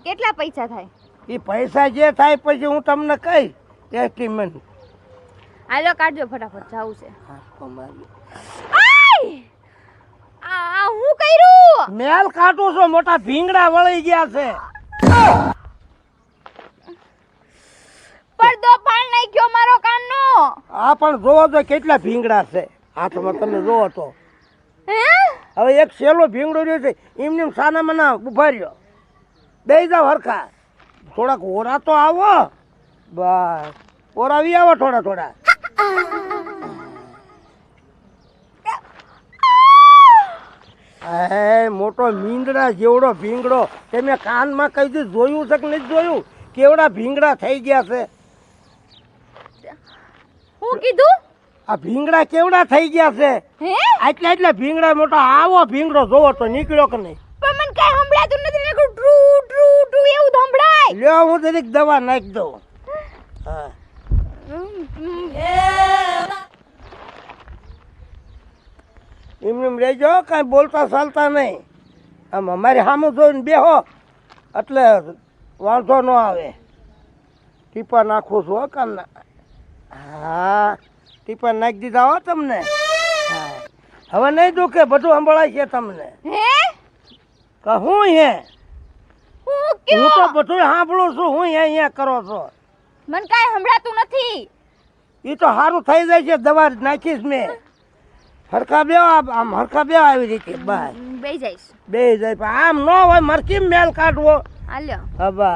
કેટલા પૈસા થાય? એ પૈસા જે થાય પછી હું તમને કહીશ એસ્ટિમેટ. હાલો કાઢજો ફટાફટ, જાવું છે. આ હું કર્યું? મેલ કાઢું છો, મોટા ભીંગડા વળી ગયા છે. પડદો પાડ નાખ્યો મારો કાનનો. આ પણ જોવો તો કેટલા ભીંગડા છે હાથમાં, તમે જોવો તો. હે? હવે એક સેલો ભીંગડો રહ્યો છે, એમને સાના મના ઉભા રહ્યો. દઈ જાવ હરખા. થોડાક ઓરા તો આવો. બસ ઓરાવી આવો થોડા થોડા. એ મોટો મીંદડા જેવડો ભીંગડો. તમે કાનમાં કઈ દી જોયું છે કે નથી જોયું? કેવડા ભીંગડા થઈ ગયા છે. હું કીધું? આ ભીંગડા કેવડા થઈ ગયા છે. હે? આટલા આટલા ભીંગડા મોટા. આવો ભીંગડો જોવો તો નીકળ્યો કે નહીં? પણ મને કઈ સંભળાતું નથી ને, ટ્રુ ટ્રુ ટ્રુ એવું સંભળાય. લ્યો હું જરીક દવા નાખી દઉં. હા એમ રહેજો, કાંઈ બોલતા ચાલતા નહીં. આમ અમારી સામે જોઈને બેહો એટલે વાંધો ન આવે. ટીપા નાખું છું હો કાનના. હા ટીપા નાખી દીધા હો તમને. હા હવે નહીં દુખે, બધું સંભળાય છે તમને. હે? કહું હે હું હું કયો? તો બધું સાંભળું છું. હું અહીંયા કરો છો. મને કઈ સંભળાતું નથી. એ તો સારું થઈ જાય છે, દવા નાખીશ મેં. હરખા બે આમ હરખા બે આવી રીતે બસ બે જઈશ. બે જાય. પણ આમ ન હોય, મારે કેમ મેલ કાઢવો? હાલ્યો. હા બસ.